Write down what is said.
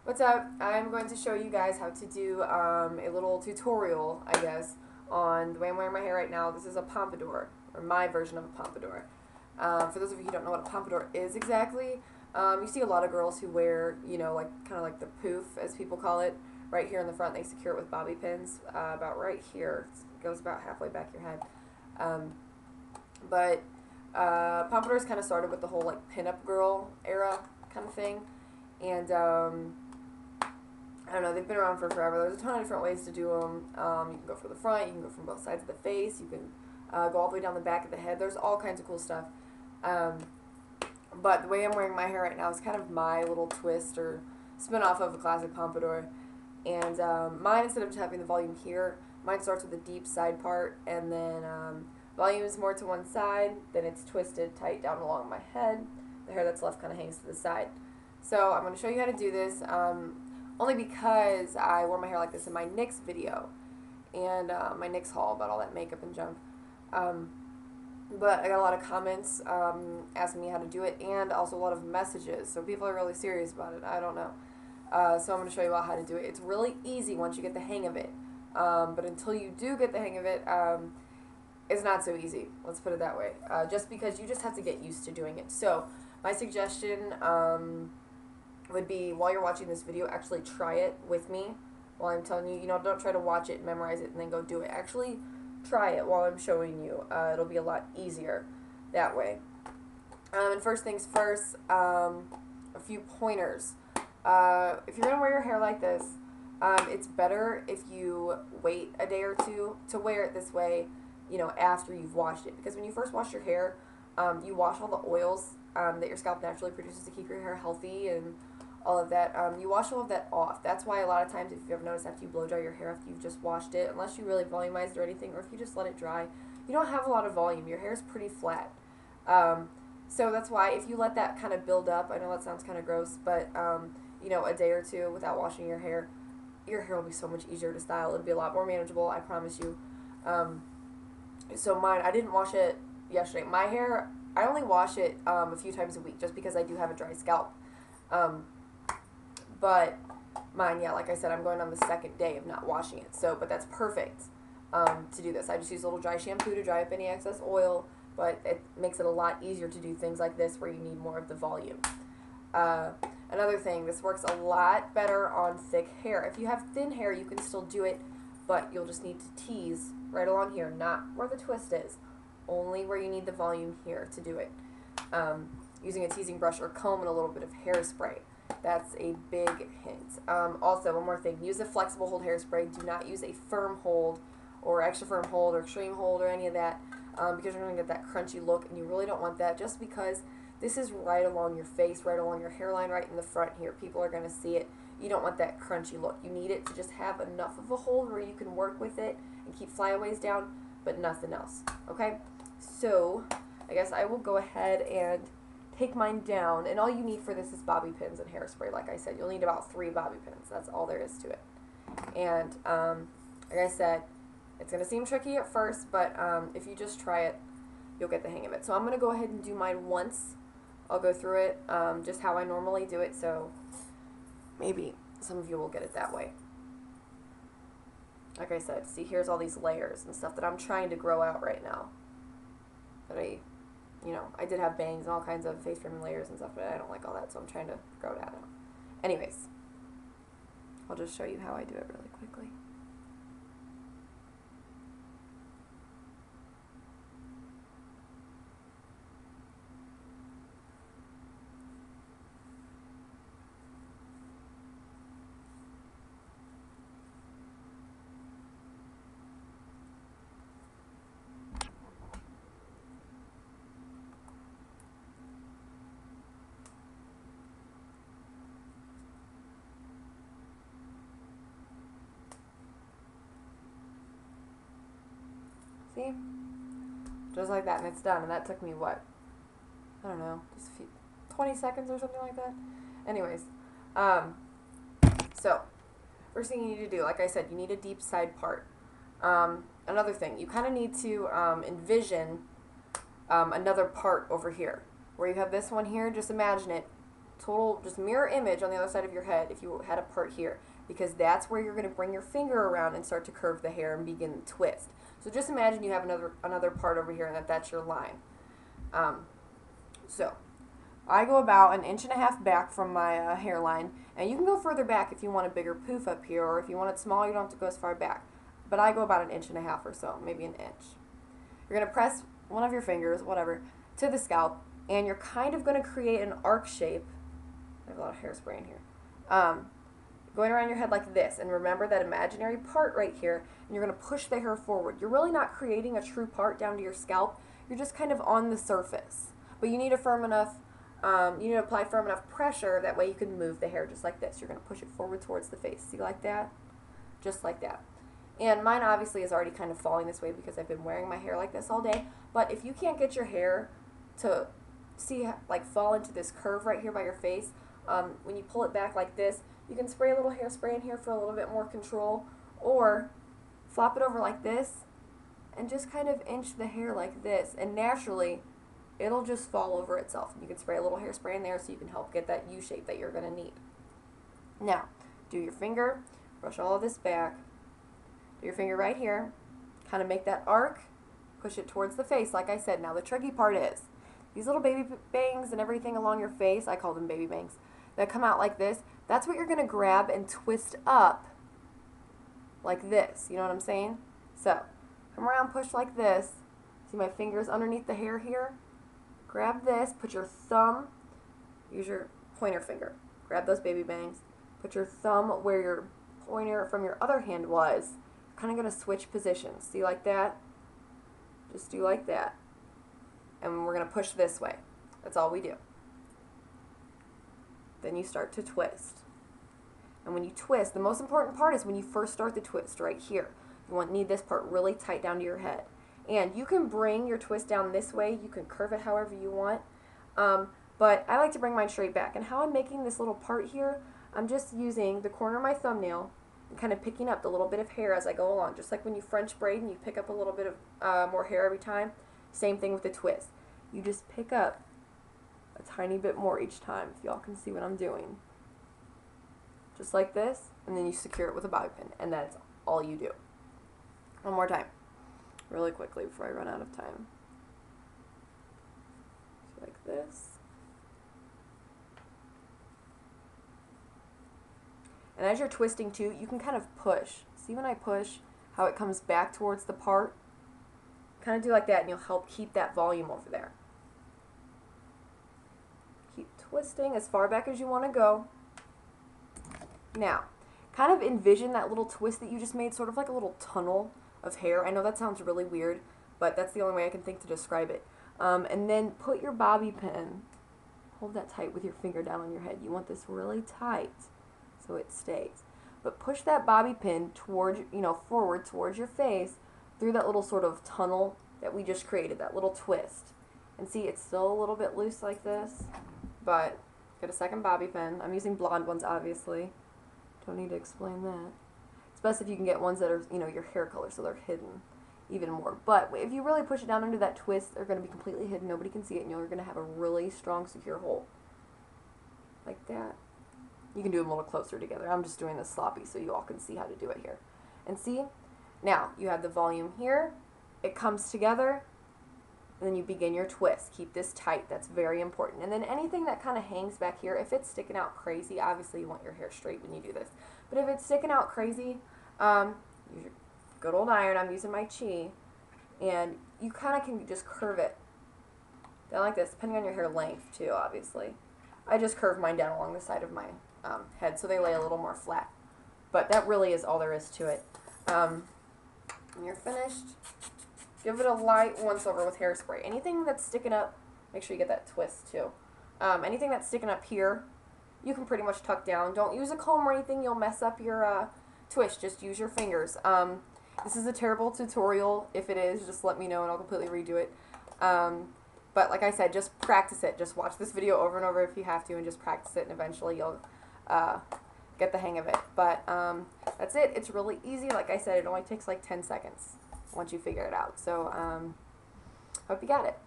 What's up? I'm going to show you guys how to do a little tutorial, I guess, on the way I'm wearing my hair right now. This is a pompadour, or my version of a pompadour. For those of you who don't know what a pompadour is exactly, you see a lot of girls who wear, like kind of like the poof, as people call it, right here in the front. They secure it with bobby pins, about right here. It goes about halfway back your head. Um, but pompadours kind of started with the whole like pinup girl era kind of thing, and I don't know, they've been around for forever. There's a ton of different ways to do them. You can go from the front, you can go from both sides of the face, you can go all the way down the back of the head. There's all kinds of cool stuff. Um, but the way I'm wearing my hair right now is kind of my little twist or spin off of a classic pompadour. And mine, instead of just having the volume here, mine starts with a deep side part, and then volume is more to one side, then it's twisted tight down along my head. The hair that's left kind of hangs to the side. So I'm going to show you how to do this. Only because I wore my hair like this in my NYX video and my NYX haul about all that makeup and junk. But I got a lot of comments asking me how to do it, and also a lot of messages. So people are really serious about it. I don't know. So I'm going to show you all how to do it. It's really easy once you get the hang of it. But until you do get the hang of it, it's not so easy. Let's put it that way. Just because you just have to get used to doing it. So my suggestion would be, while you're watching this video, actually try it with me while I'm telling you. Don't try to watch it, memorize it, and then go do it. Actually try it while I'm showing you. It'll be a lot easier that way. And first things first, a few pointers. If you're going to wear your hair like this, it's better if you wait a day or two to wear it this way, after you've washed it. Because when you first wash your hair, you wash all the oils that your scalp naturally produces to keep your hair healthy and all of that. You wash all of that off. That's why a lot of times, if you've ever noticed, after you blow dry your hair after you've just washed it, unless you really volumized or anything, or if you just let it dry, you don't have a lot of volume. Your hair's pretty flat. So that's why if you let that kind of build up, I know that sounds kind of gross, but a day or two without washing your hair will be so much easier to style. It'll be a lot more manageable, I promise you. So mine, I didn't wash it yesterday. My hair, I only wash it a few times a week just because I do have a dry scalp. But mine, yeah, like I said, I'm going on the second day of not washing it. But that's perfect to do this. I just use a little dry shampoo to dry up any excess oil, but it makes it a lot easier to do things like this where you need more of the volume. Another thing, this works a lot better on thick hair. If you have thin hair, you can still do it, but you'll just need to tease right along here, not where the twist is, only where you need the volume here to do it. Using a teasing brush or comb and a little bit of hairspray. That's a big hint. Also, one more thing. Use a flexible hold hairspray. Do not use a firm hold or extra firm hold or extreme hold or any of that because you're going to get that crunchy look, and you really don't want that just because this is right along your face, right along your hairline, right in the front here. People are going to see it. You don't want that crunchy look. You need it to just have enough of a hold where you can work with it and keep flyaways down, but nothing else. Okay? So, I guess I will go ahead and take mine down, and all you need for this is bobby pins and hairspray. Like I said, you'll need about 3 bobby pins. That's all there is to it. And like I said, it's going to seem tricky at first, but if you just try it, you'll get the hang of it. So I'm going to go ahead and do mine once. I'll go through it just how I normally do it, so maybe some of you will get it that way. Like I said, see, here's all these layers and stuff that I'm trying to grow out right now. That I did have bangs and all kinds of face framing layers and stuff, but I don't like all that, so I'm trying to grow that out. Anyways, I'll just show you how I do it really quickly. See? Just like that, and it's done. And that took me, what? I don't know, just a few, 20 seconds or something like that. Anyways, so first thing you need to do, like I said, you need a deep side part. Another thing, you kind of need to envision another part over here. Where you have this one here, just imagine it total just mirror image on the other side of your head if you had a part here, because that's where you're going to bring your finger around and start to curve the hair and begin the twist. So just imagine you have another part over here and that's your line. So I go about 1.5 inches back from my hairline, and you can go further back if you want a bigger poof up here, or if you want it small, you don't have to go as far back. But I go about 1.5 inches or so, maybe an inch. You're going to press one of your fingers, whatever, to the scalp, and you're kind of going to create an arc shape. I have a lot of hairspray in here. Going around your head like this, and remember that imaginary part right here, and you're going to push the hair forward. You're really not creating a true part down to your scalp. You're just kind of on the surface. But you need a firm enough, you need to apply firm enough pressure, that way you can move the hair just like this. You're going to push it forward towards the face. See, like that? Just like that. And mine obviously is already kind of falling this way because I've been wearing my hair like this all day. But if you can't get your hair to like fall into this curve right here by your face, when you pull it back like this, you can spray a little hairspray in here for a little bit more control, or flop it over like this and just kind of inch the hair like this, and naturally it'll just fall over itself. You can spray a little hairspray in there so you can help get that U shape that you're going to need. Now, do your finger, brush all of this back, do your finger right here, kind of make that arc, push it towards the face like I said. Now the tricky part is these little baby bangs and everything along your face, I call them baby bangs, that come out like this. That's what you're going to grab and twist up like this. You know what I'm saying? So, come around, push like this. See my fingers underneath the hair here? Grab this, put your thumb, use your pointer finger. Grab those baby bangs. Put your thumb where your pointer from your other hand was. Kind of going to switch positions. See, like that? Just do like that. And we're going to push this way. That's all we do. Then you start to twist. And when you twist, the most important part is when you first start the twist right here. You need this part really tight down to your head. And you can bring your twist down this way. You can curve it however you want. But I like to bring mine straight back. And how I'm making this little part here, I'm just using the corner of my thumbnail and kind of picking up the little bit of hair as I go along. Just like when you French braid and you pick up a little bit of more hair every time. Same thing with the twist. You just pick up a tiny bit more each time, if y'all can see what I'm doing. Just like this, and then you secure it with a bobby pin, and that's all you do. One more time, really quickly before I run out of time. Just like this. And as you're twisting too, you can kind of push. See when I push, how it comes back towards the part? Kind of do like that, and you'll help keep that volume over there. Keep twisting as far back as you want to go. Now, kind of envision that little twist that you just made, sort of like a little tunnel of hair. I know that sounds really weird, but that's the only way I can think to describe it. And then put your bobby pin, hold that tight with your finger down on your head. You want this really tight so it stays. But push that bobby pin towards, forward towards your face through that little sort of tunnel that we just created, that little twist. And see, it's still a little bit loose like this, but get a second bobby pin. I'm using blonde ones, obviously. Don't need to explain that. It's best if you can get ones that are, your hair color, so they're hidden even more. But if you really push it down under that twist, they're going to be completely hidden. Nobody can see it, and you're going to have a really strong, secure hole. Like that. You can do them a little closer together. I'm just doing this sloppy so you all can see how to do it here. And see? Now, you have the volume here. It comes together. And then you begin your twist. Keep this tight. That's very important. And then anything that kind of hangs back here, if it's sticking out crazy, obviously you want your hair straight when you do this. But if it's sticking out crazy, use your good old iron. I'm using my Chi. And you kind of can just curve it down like this, depending on your hair length too, obviously. I just curve mine down along the side of my head so they lay a little more flat. But that really is all there is to it. When you're finished, give it a light once over with hairspray. Anything that's sticking up, make sure you get that twist too. Anything that's sticking up here, you can pretty much tuck down. Don't use a comb or anything, you'll mess up your twist. Just use your fingers. This is a terrible tutorial. If it is, just let me know and I'll completely redo it. But like I said, just practice it. Just watch this video over and over if you have to, and just practice it, and eventually you'll get the hang of it. But that's it. It's really easy. Like I said, it only takes like 10 seconds once you figure it out. So hope you got it.